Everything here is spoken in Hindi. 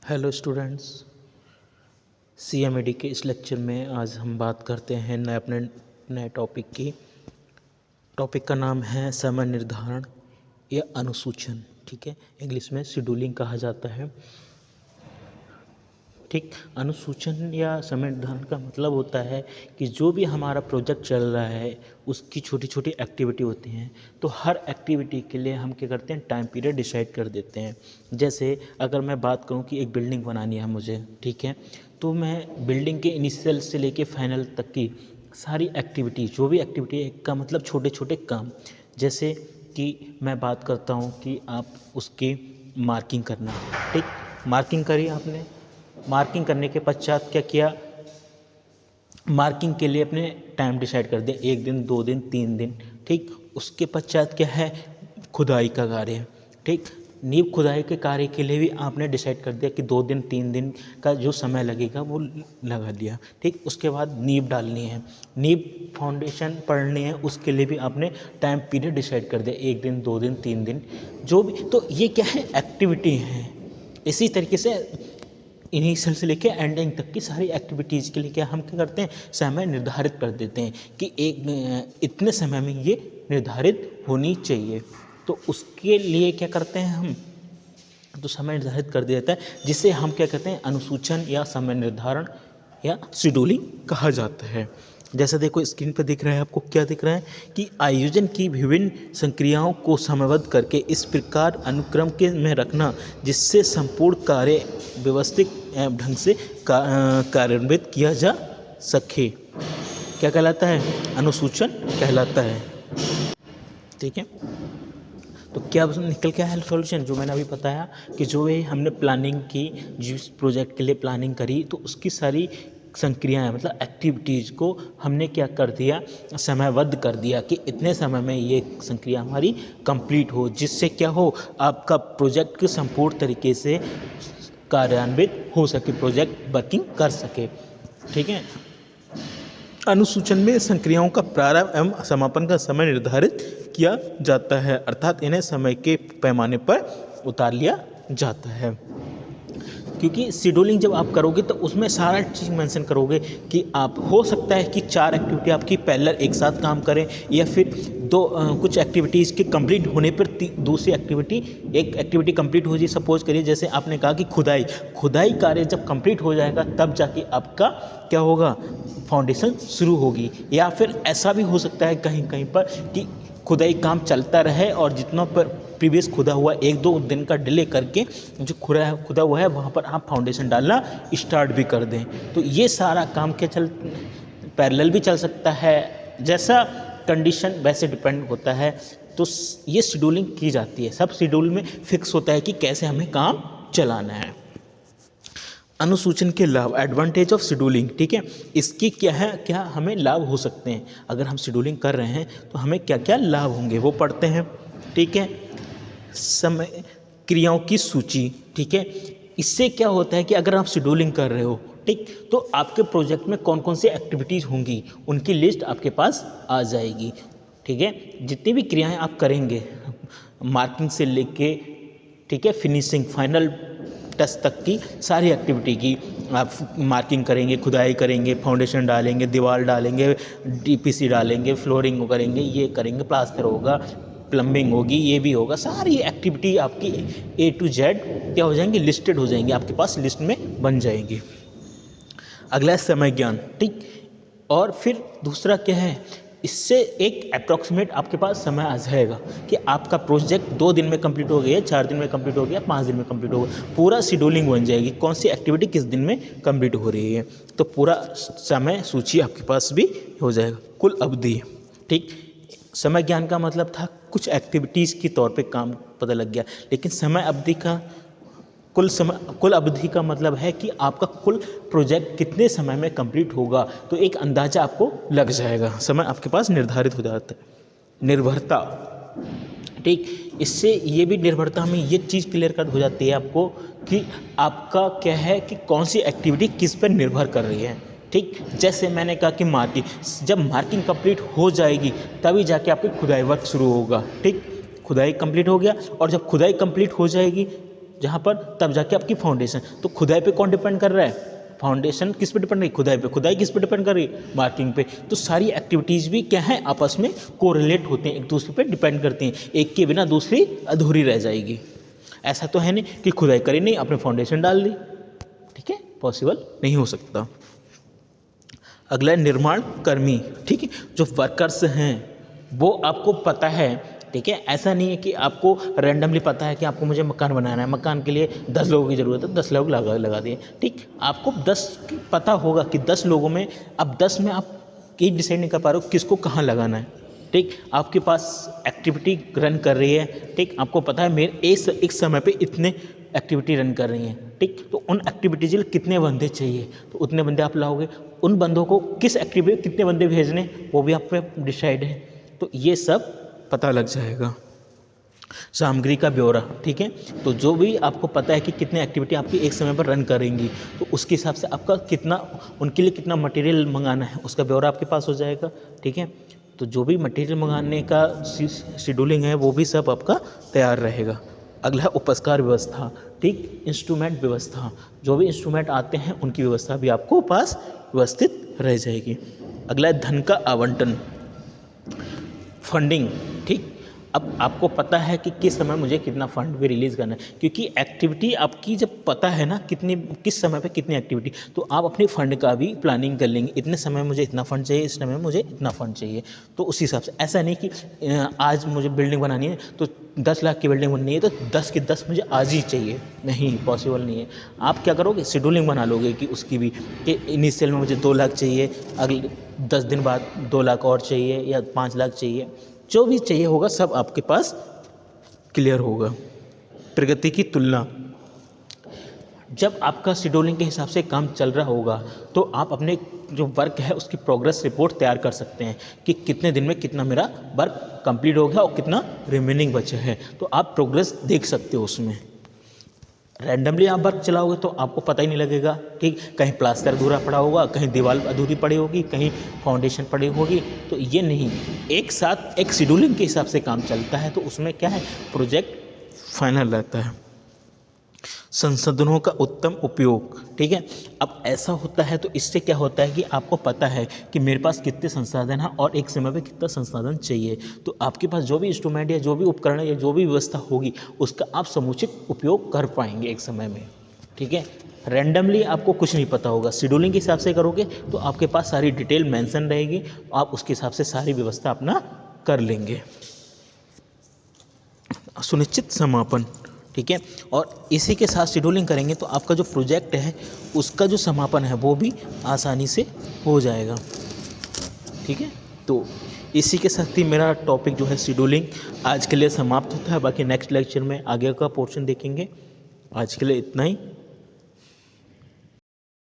हेलो स्टूडेंट्स, सीएमईडी के इस लेक्चर में आज हम बात करते हैं अपने नए टॉपिक की। टॉपिक का नाम है समय निर्धारण या अनुसूचन। ठीक है, इंग्लिश में शेड्यूलिंग कहा जाता है। ठीक, अनुसूचन या समय निर्धारण का मतलब होता है कि जो भी हमारा प्रोजेक्ट चल रहा है उसकी छोटी छोटी एक्टिविटी होती हैं, तो हर एक्टिविटी के लिए हम क्या करते हैं, टाइम पीरियड डिसाइड कर देते हैं। जैसे अगर मैं बात करूं कि एक बिल्डिंग बनानी है मुझे, ठीक है, तो मैं बिल्डिंग के इनिशियल से लेके फाइनल तक की सारी एक्टिविटी, जो भी एक्टिविटी है का मतलब छोटे छोटे काम, जैसे कि मैं बात करता हूँ कि आप उसकी मार्किंग करना। ठीक, मार्किंग करी आपने, मार्किंग करने के पश्चात क्या किया, मार्किंग के लिए अपने टाइम डिसाइड कर दिया, 1 दिन 2 दिन 3 दिन। ठीक, उसके पश्चात क्या है, खुदाई का कार्य। ठीक, नींव खुदाई के कार्य के लिए भी आपने डिसाइड कर दिया कि 2 दिन 3 दिन का जो समय लगेगा वो लगा दिया। ठीक, उसके बाद नींव डालनी है, नींव फाउंडेशन पढ़नी है, उसके लिए भी आपने टाइम पीरियड डिसाइड कर दिया, 1 दिन 2 दिन 3 दिन जो भी। तो ये क्या है, एक्टिविटी है। इसी तरीके से इनिशियल से लेके एंडिंग तक की सारी एक्टिविटीज़ के लिए क्या हम क्या करते हैं, समय निर्धारित कर देते हैं कि एक इतने समय में ये निर्धारित होनी चाहिए। तो उसके लिए क्या करते हैं हम, तो समय निर्धारित कर दिया जाता है, जिसे हम क्या कहते हैं, अनुसूचन या समय निर्धारण या शेड्यूलिंग कहा जाता है। जैसा देखो स्क्रीन पर दिख रहा है आपको, क्या दिख रहा है कि आयोजन की विभिन्न संक्रियाओं को समयबद्ध करके इस प्रकार अनुक्रम के में रखना जिससे संपूर्ण कार्य व्यवस्थित एवं ढंग से कार्यान्वित किया जा सके, क्या कहलाता है, अनुसूचन कहलाता है। ठीक है, तो क्या निकल के आया सॉल्यूशन, जो मैंने अभी बताया कि जो ये हमने प्लानिंग की, जिस प्रोजेक्ट के लिए प्लानिंग करी, तो उसकी सारी संक्रियाएं मतलब एक्टिविटीज़ को हमने क्या कर दिया, समयबद्ध कर दिया कि इतने समय में ये संक्रिया हमारी कंप्लीट हो, जिससे क्या हो, आपका प्रोजेक्ट के संपूर्ण तरीके से कार्यान्वित हो सके, प्रोजेक्ट वर्किंग कर सके। ठीक है, अनुसूचन में संक्रियाओं का प्रारंभ एवं समापन का समय निर्धारित किया जाता है, अर्थात इन्हें समय के पैमाने पर उतार लिया जाता है। क्योंकि शेड्यूलिंग जब आप करोगे तो उसमें सारा चीज़ मेंशन करोगे कि आप, हो सकता है कि 4 एक्टिविटी आपकी पैरेलल एक साथ काम करें, या फिर कुछ एक्टिविटीज़ के कंप्लीट होने पर दूसरी एक्टिविटी, एक एक्टिविटी कंप्लीट हो जाए। सपोज करिए जैसे आपने कहा कि खुदाई कार्य जब कंप्लीट हो जाएगा तब जाके आपका क्या होगा, फाउंडेशन शुरू होगी। या फिर ऐसा भी हो सकता है कहीं कहीं पर कि खुदाई काम चलता रहे और जितना पर प्रीवियस खुदा हुआ 1-2 दिन का डिले करके जो खुदा हुआ है वहाँ पर आप फाउंडेशन डालना स्टार्ट भी कर दें। तो ये सारा काम क्या पैरेलल भी चल सकता है, जैसा कंडीशन वैसे डिपेंड होता है। तो ये शेड्यूलिंग की जाती है, सब शेड्यूल में फिक्स होता है कि कैसे हमें काम चलाना है। अनुसूचन के लाभ, एडवांटेज ऑफ शेड्यूलिंग। ठीक है, इसकी क्या है, क्या हमें लाभ हो सकते हैं, अगर हम शेड्यूलिंग कर रहे हैं तो हमें क्या क्या लाभ होंगे वो पढ़ते हैं। ठीक है, समय क्रियाओं की सूची। ठीक है, इससे क्या होता है कि अगर आप शेड्यूलिंग कर रहे हो, ठीक, तो आपके प्रोजेक्ट में कौन कौन सी एक्टिविटीज़ होंगी उनकी लिस्ट आपके पास आ जाएगी। ठीक है, जितनी भी क्रियाएं आप करेंगे, मार्किंग से लेके, ठीक है, फिनिशिंग फाइनल टच तक की सारी एक्टिविटी की आप मार्किंग करेंगे, खुदाई करेंगे, फाउंडेशन डालेंगे, दीवार डालेंगे, डीपीसी डालेंगे, फ्लोरिंग करेंगे, ये करेंगे, प्लास्टर होगा, प्लम्बिंग होगी, ये भी होगा, सारी एक्टिविटी आपकी A to Z क्या हो जाएंगी, लिस्टेड हो जाएंगी, आपके पास लिस्ट में बन जाएंगी। अगला है समय ज्ञान। ठीक, और फिर दूसरा क्या है, इससे एक अप्रॉक्सीमेट आपके पास समय आ जाएगा कि आपका प्रोजेक्ट 2 दिन में कंप्लीट हो गया, 4 दिन में कंप्लीट हो गया, 5 दिन में कंप्लीट हो गया, पूरा शेड्यूलिंग बन जाएगी, कौन सी एक्टिविटी किस दिन में कंप्लीट हो रही है, तो पूरा समय सूची आपके पास भी हो जाएगा। कुल अवधि। ठीक, समय ज्ञान का मतलब था कुछ एक्टिविटीज़ के तौर पे काम पता लग गया, लेकिन समय अवधि का कुल अवधि का मतलब है कि आपका कुल प्रोजेक्ट कितने समय में कंप्लीट होगा, तो एक अंदाजा आपको लग जाएगा, समय आपके पास निर्धारित हो जाता है। निर्भरता। ठीक, इससे ये भी निर्भरता में ये चीज़ क्लियर कट हो जाती है आपको कि आपका क्या है कि कौन सी एक्टिविटी किस पर निर्भर कर रही है। ठीक, जैसे मैंने कहा कि मार्किंग, जब मार्किंग कंप्लीट हो जाएगी तभी जाके आपकी खुदाई वर्क शुरू होगा। ठीक, खुदाई कंप्लीट हो गया, और जब खुदाई कंप्लीट हो जाएगी, जहाँ पर तब जाके आपकी फाउंडेशन। तो खुदाई पे कौन डिपेंड कर रहा है? फाउंडेशन किस पे डिपेंड है? खुदाई पे। खुदाई किस पे डिपेंड कर रही है? मार्किंग पे। तो सारी एक्टिविटीज़ भी क्या है, आपस में कोरिलेट होते हैं, एक दूसरे पे डिपेंड करते हैं, एक के बिना दूसरी अधूरी रह जाएगी। ऐसा तो है नहीं कि खुदाई करी नहीं आपने फाउंडेशन डाल दी, ठीक है, पॉसिबल नहीं हो सकता। अगला है निर्माण कर्मी, ठीक है, जो वर्कर्स हैं वो आपको पता है, ठीक है, ऐसा नहीं है कि आपको रैंडमली पता है कि आपको मुझे मकान बनाना है, मकान के लिए 10 लोगों की ज़रूरत है, 10 लोग लगा दिए, ठीक। आपको 10 पता होगा कि 10 लोगों में, अब 10 में आप ये डिसाइड नहीं कर पा रहे हो किसको कहाँ लगाना है, ठीक। आपके पास एक्टिविटी रन कर रही है, ठीक, आपको पता है मेरे एक समय पे इतने एक्टिविटी रन कर रही हैं, ठीक, तो उन एक्टिविटीज के लिए कितने बंदे चाहिए, तो उतने बंदे आप लाओगे। उन बंदों को किस एक्टिविटी कितने बंदे भेजने, वो भी आप पे डिसाइड है, तो ये सब पता लग जाएगा। सामग्री का ब्यौरा, ठीक है, तो जो भी आपको पता है कि कितने एक्टिविटी आपकी एक समय पर रन करेंगी, तो उसके हिसाब से आपका कितना, उनके लिए कितना मटेरियल मंगाना है, उसका ब्यौरा आपके पास हो जाएगा, ठीक है। तो जो भी मटेरियल मंगाने का शेड्यूलिंग है वो भी सब आपका तैयार रहेगा। अगला है उपस्कार व्यवस्था, ठीक, इंस्ट्रूमेंट व्यवस्था, जो भी इंस्ट्रूमेंट आते हैं उनकी व्यवस्था भी आपको पास व्यवस्थित रह जाएगी। अगला है धन का आवंटन, फंडिंग, ठीक। अब आपको पता है कि किस समय मुझे कितना फंड भी रिलीज़ करना है, क्योंकि एक्टिविटी आपकी जब पता है ना कितनी किस समय पे कितनी एक्टिविटी, तो आप अपने फंड का भी प्लानिंग कर लेंगे, इतने समय मुझे इतना फंड चाहिए, इस समय मुझे इतना फंड चाहिए, तो उस हिसाब से। ऐसा नहीं कि आज मुझे बिल्डिंग बनानी है तो 10 लाख की बिल्डिंग बननी है तो 10 के 10 मुझे आज ही चाहिए, नहीं, पॉसिबल नहीं है। आप क्या करोगे, शेड्यूलिंग बना लोगे कि उसकी भी, कि इनिशियल में मुझे 2 लाख चाहिए, अगले 10 दिन बाद 2 लाख और चाहिए या 5 लाख चाहिए, जो भी चाहिए होगा सब आपके पास क्लियर होगा। प्रगति की तुलना, जब आपका शेड्यूलिंग के हिसाब से काम चल रहा होगा तो आप अपने जो वर्क है उसकी प्रोग्रेस रिपोर्ट तैयार कर सकते हैं कि कितने दिन में कितना मेरा वर्क कंप्लीट हो गया और कितना रिमेनिंग बचे हैं, तो आप प्रोग्रेस देख सकते हो उसमें। रैंडमली आप वर्क चलाओगे तो आपको पता ही नहीं लगेगा कि कहीं प्लास्टर अधूरा पड़ा होगा, कहीं दीवार अधूरी पड़ी होगी, कहीं फाउंडेशन पड़ी होगी, तो ये नहीं, एक साथ एक शेड्यूलिंग के हिसाब से काम चलता है, तो उसमें क्या है, प्रोजेक्ट फाइनल रहता है। संसाधनों का उत्तम उपयोग, ठीक है। अब ऐसा होता है तो इससे क्या होता है कि आपको पता है कि मेरे पास कितने संसाधन हैं और एक समय पे कितना संसाधन चाहिए, तो आपके पास जो भी इंस्ट्रूमेंट या जो भी उपकरण या जो भी व्यवस्था होगी उसका आप समुचित उपयोग कर पाएंगे एक समय में, ठीक है। रैंडमली आपको कुछ नहीं पता होगा, शेड्यूलिंग के हिसाब से करोगे तो आपके पास सारी डिटेल मेंशन रहेगी, आप उसके हिसाब से सारी व्यवस्था अपना कर लेंगे। सुनिश्चित समापन, ठीक है, और इसी के साथ शेड्यूलिंग करेंगे तो आपका जो प्रोजेक्ट है उसका जो समापन है वो भी आसानी से हो जाएगा, ठीक है। तो इसी के साथ ही मेरा टॉपिक जो है शेड्यूलिंग आज के लिए समाप्त होता है, बाकी नेक्स्ट लेक्चर में आगे का पोर्शन देखेंगे। आज के लिए इतना ही।